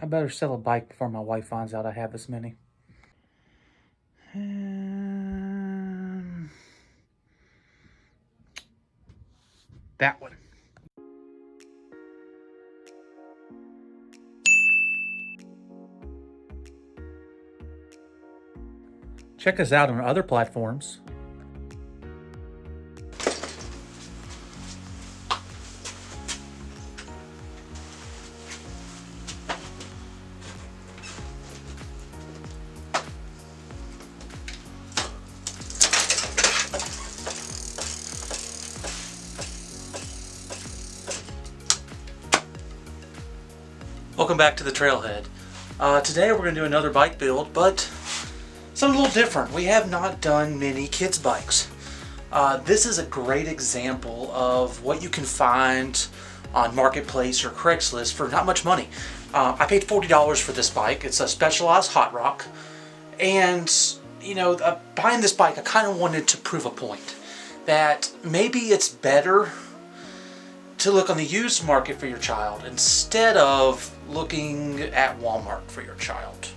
I better sell a bike before my wife finds out I have this many. That one. Check us out on other platforms. Welcome back to the Trailhead. Today we're going to do another bike build, but something a little different. We have not done many kids bikes. This is a great example of what you can find on Marketplace or Craigslist for not much money. I paid $40 for this bike. It's a Specialized Hot Rock, and you know, buying this bike, I kind of wanted to prove a point that maybe it's better to look on the used market for your child instead of looking at Walmart for your child.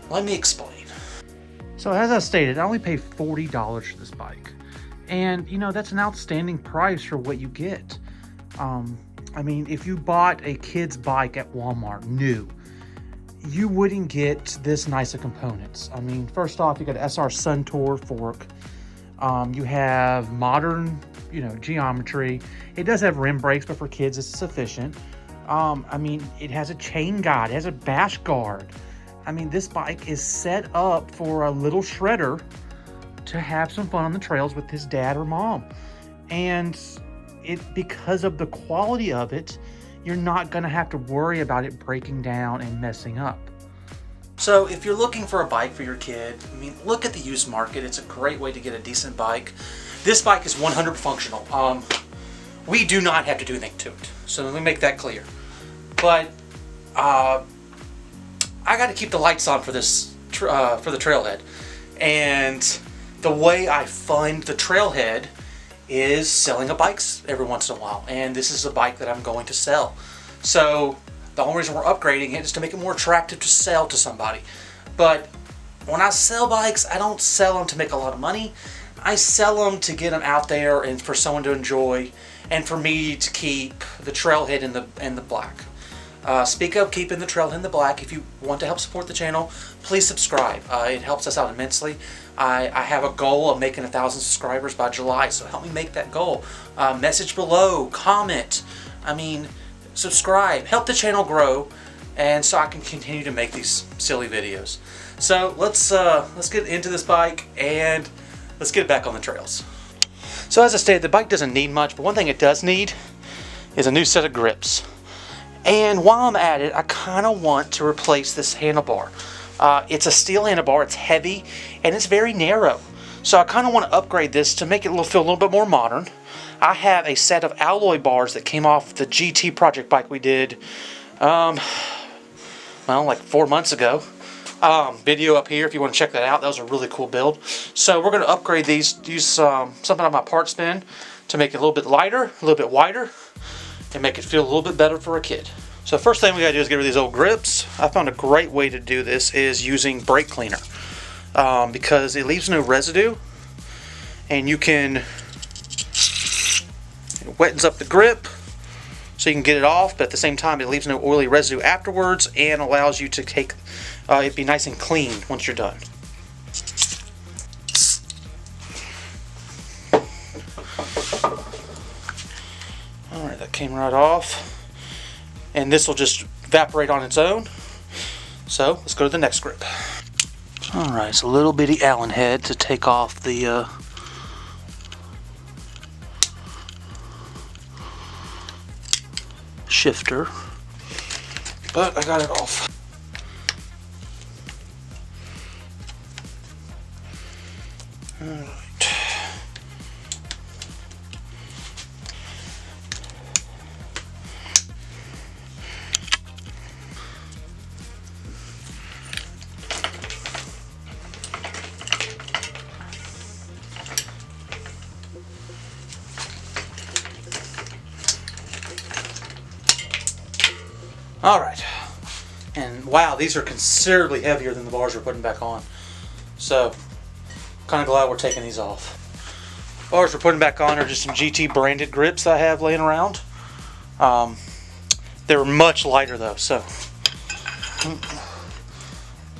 Let me explain. So as I stated, I only paid $40 for this bike. And you know, that's an outstanding price for what you get. I mean, if you bought a kid's bike at Walmart new, you wouldn't get this nice of components. I mean, first off, you got an SR Suntour fork. You have modern, you know, geometry. It does have rim brakes, but for kids it's sufficient. I mean, it has a chain guide, it has a bash guard. I mean, this bike is set up for a little shredder to have some fun on the trails with his dad or mom. And because of the quality of it, you're not gonna have to worry about it breaking down and messing up. So if you're looking for a bike for your kid, I mean, look at the used market. It's a great way to get a decent bike. This bike is 100% functional. We do not have to do anything to it. So let me make that clear. But I got to keep the lights on for this for the Trailhead. And the way I fund the Trailhead is selling a bikes every once in a while. And this is a bike that I'm going to sell. So the only reason we're upgrading it is to make it more attractive to sell to somebody. But when I sell bikes, I don't sell them to make a lot of money. I sell them to get them out there and for someone to enjoy, and for me to keep the Trailhead in the black. Speak of keeping the Trailhead in the black. If you want to help support the channel, please subscribe. It helps us out immensely. I have a goal of making 1,000 subscribers by July, so help me make that goal. Message below, comment. I mean, subscribe, help the channel grow, and so I can continue to make these silly videos. So let's get into this bike and let's get it back on the trails. So as I stated, the bike doesn't need much, but one thing it does need is a new set of grips. And while I'm at it, I kind of want to replace this handlebar. It's a steel handlebar, it's heavy, and it's very narrow. So I kind of want to upgrade this to make it feel a little bit more modern. I have a set of alloy bars that came off the GT project bike we did, well, like 4 months ago. Video up here if you want to check that out. That was a really cool build. So we're going to upgrade these, use something on my parts bin to make it a little bit lighter, a little bit wider, and make it feel a little bit better for a kid. So first thing we got to do is get rid of these old grips. I found a great way to do this is using brake cleaner, because it leaves no residue, and you can, it wettens up the grip so you can get it off, but at the same time it leaves no oily residue afterwards and allows you to take it be nice and clean once you're done. Alright, that came right off, and this will just evaporate on its own. So let's go to the next grip. Alright, it's a little bitty Allen head to take off the shifter, but I got it off. Alright. Alright, And wow, these are considerably heavier than the bars we're putting back on. So, kind of glad we're taking these off. Bars we're putting back on are just some GT branded grips I have laying around. They're much lighter though, so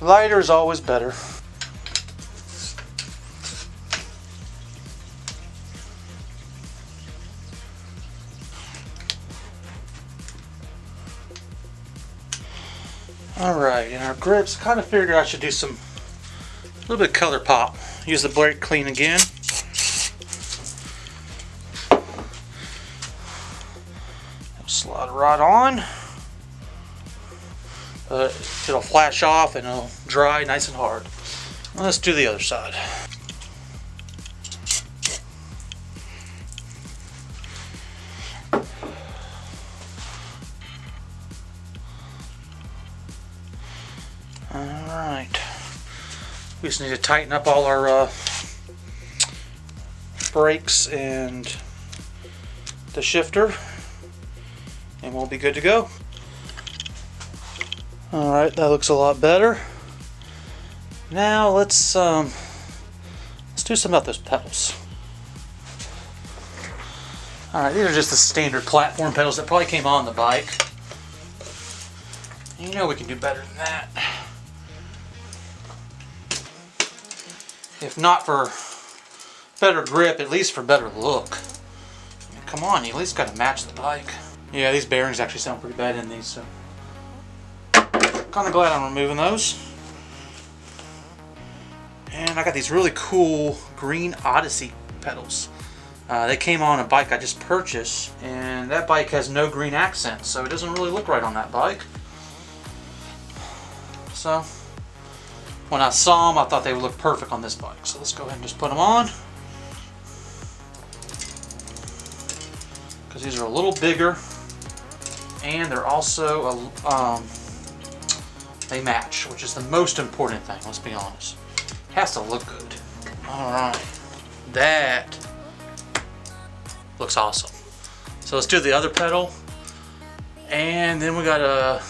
lighter is always better. Alright, and our grips, kind of figured I should do a little bit of color pop. Use the brake clean again. Slide it right on. It'll flash off and it'll dry nice and hard. Let's do the other side. Alright. We just need to tighten up all our brakes and the shifter, and we'll be good to go. Alright, that looks a lot better. Now let's do something about those pedals. Alright, these are just the standard platform pedals that probably came on the bike. You know we can do better than that. If not for better grip, at least for better look. I mean, come on, you at least got to match the bike. Yeah, these bearings actually sound pretty bad in these, so kind of glad I'm removing those. And I got these really cool green Odyssey pedals. They came on a bike I just purchased, and that bike has no green accents, so it doesn't really look right on that bike. So when I saw them, I thought they would look perfect on this bike. So let's go ahead and just put them on, because these are a little bigger, and they're also they match, which is the most important thing. Let's be honest. It has to look good. All right, that looks awesome. So let's do the other pedal, and then we gotta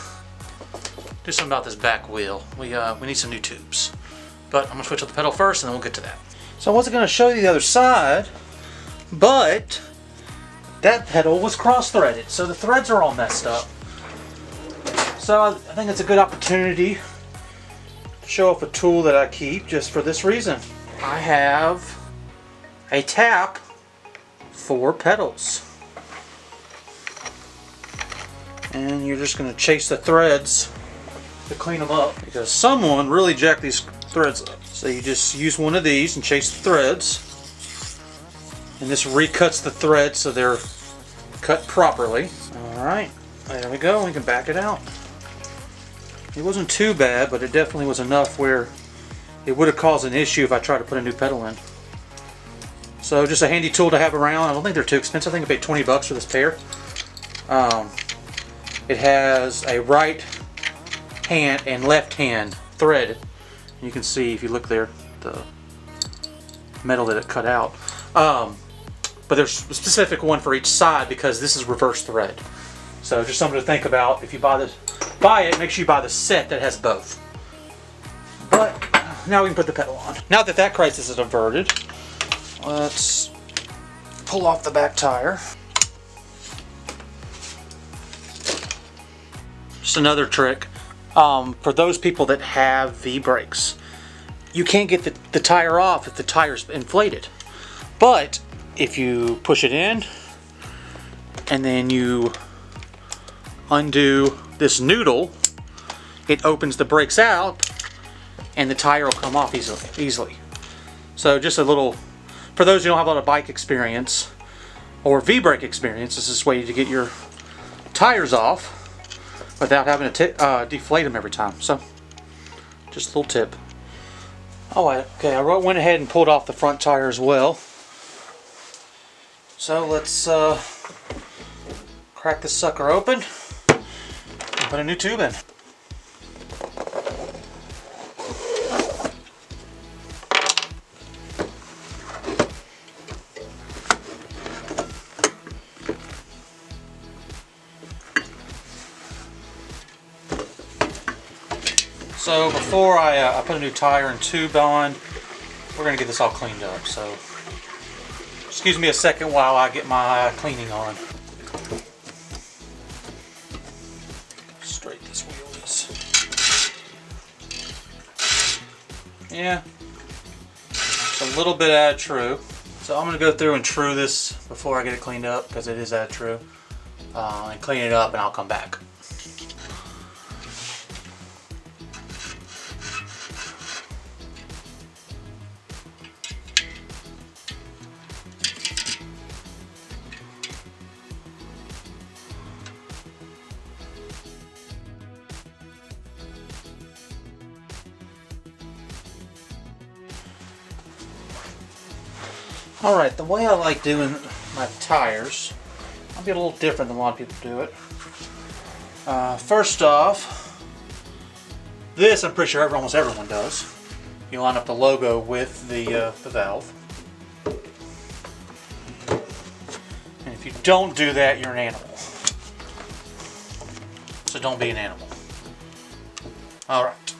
do something about this back wheel. We need some new tubes. But I'm gonna switch up the pedal first and then we'll get to that. So I wasn't gonna show you the other side, but that pedal was cross-threaded, so the threads are all messed up. So I think it's a good opportunity to show off a tool that I keep just for this reason. I have a tap for pedals. And you're just gonna chase the threads to clean them up, because someone really jacked these threads up. So you just use one of these and chase the threads, and this recuts the threads so they're cut properly. Alright, there we go. We can back it out. It wasn't too bad, but it definitely was enough where it would have caused an issue if I tried to put a new pedal in. So just a handy tool to have around. I don't think they're too expensive. I think I paid 20 bucks for this pair. It has a right hand and left hand thread. You can see if you look there the metal that it cut out. But there's a specific one for each side because this is reverse thread. So just something to think about. If you buy it, make sure you buy the set that has both. But now we can put the pedal on. Now that that crisis is averted, let's pull off the back tire. Just another trick. For those people that have V-brakes, you can't get the tire off if the tire's inflated. But if you push it in and then you undo this noodle, it opens the brakes out and the tire will come off easily. So just a little, for those who don't have a lot of bike experience or V-brake experience, this is a way to get your tires off without having to deflate them every time. So just a little tip. Oh, okay, I went ahead and pulled off the front tire as well. So let's crack this sucker open and put a new tube in. So before I put a new tire and tube on, we're going to get this all cleaned up. So excuse me a second while I get my cleaning on. Straight this wheel is. Yeah, it's a little bit out of true. So I'm going to go through and true this before I get it cleaned up because it is out of true. And clean it up and I'll come back. Alright, the way I like doing my tires, I'll be a little different than a lot of people do it. First off, this I'm pretty sure almost everyone does. You line up the logo with the valve. And if you don't do that, you're an animal. So don't be an animal. Alright.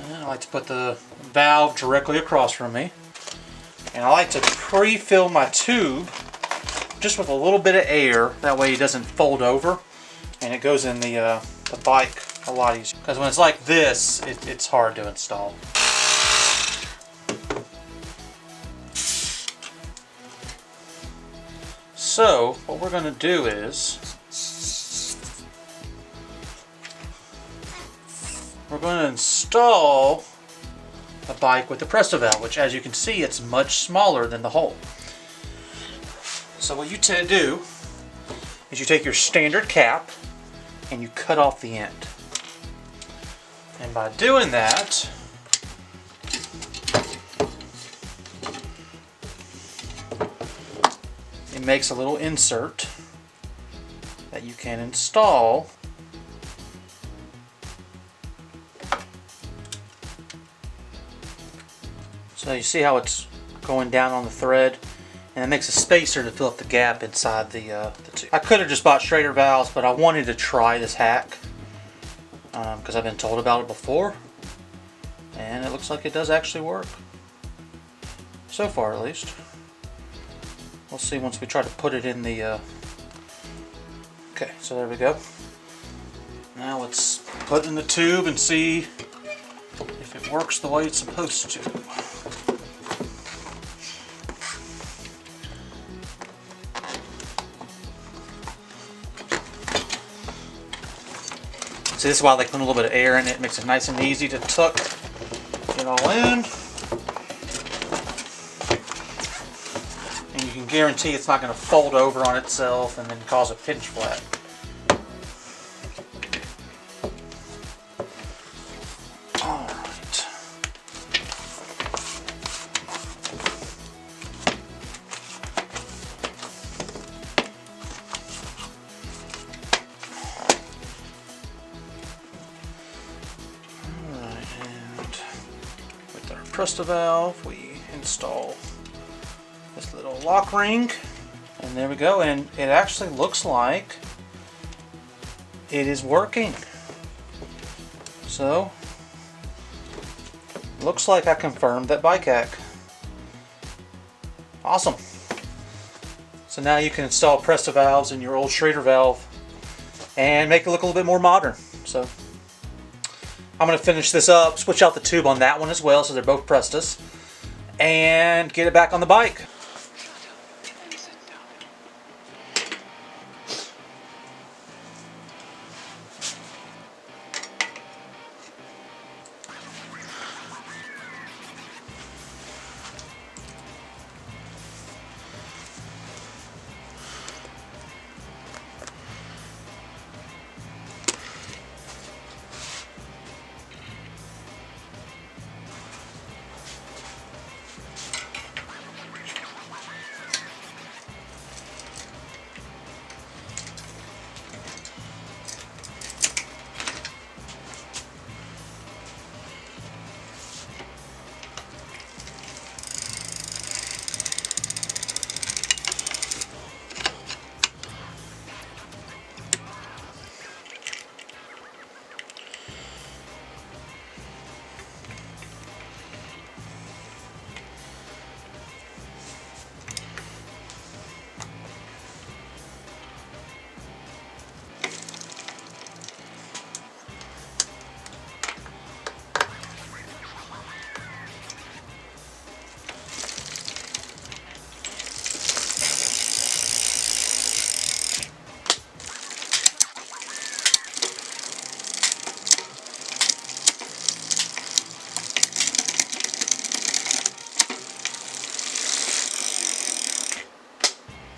And I like to put the valve directly across from me. And I like to pre-fill my tube just with a little bit of air. That way it doesn't fold over and it goes in the bike a lot easier. Because when it's like this, it's hard to install. So what we're going to do is we're going to install a bike with the presta valve, which as you can see, it's much smaller than the hole. So what you do is you take your standard cap and you cut off the end. And by doing that, it makes a little insert that you can install So you see how it's going down on the thread, and it makes a spacer to fill up the gap inside the tube. I could have just bought straighter valves, but I wanted to try this hack because I've been told about it before, and it looks like it does actually work. So far, at least. We'll see once we try to put it in the... Okay, so there we go. Now let's put it in the tube and see if it works the way it's supposed to. See, this is why I like putting a little bit of air in it. It makes it nice and easy to tuck it all in. And you can guarantee it's not going to fold over on itself and then cause a pinch flat. Alright. Alright, and with our presta valve, we install this little lock ring, and there we go, and it actually looks like it is working. So looks like I confirmed that bike hack. Awesome. So now you can install presta valves in your old Schrader valve and make it look a little bit more modern. So I'm going to finish this up, switch out the tube on that one as well, so they're both prestas, and get it back on the bike.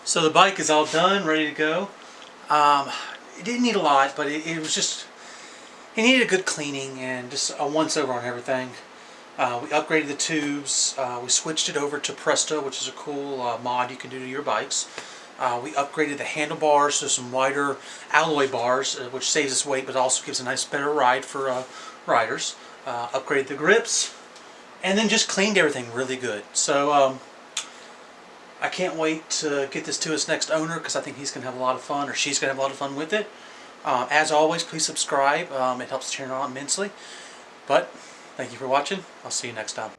So the bike is all done, ready to go. It didn't need a lot, but it was just, it needed a good cleaning and just a once over on everything. We upgraded the tubes, we switched it over to Presta, which is a cool mod you can do to your bikes. We upgraded the handlebars to some wider alloy bars, which saves us weight but also gives a nice better ride for riders. Upgraded the grips, and then just cleaned everything really good. So I can't wait to get this to its next owner because I think he's going to have a lot of fun, or she's going to have a lot of fun with it. As always, please subscribe. It helps the channel out immensely. But thank you for watching. I'll see you next time.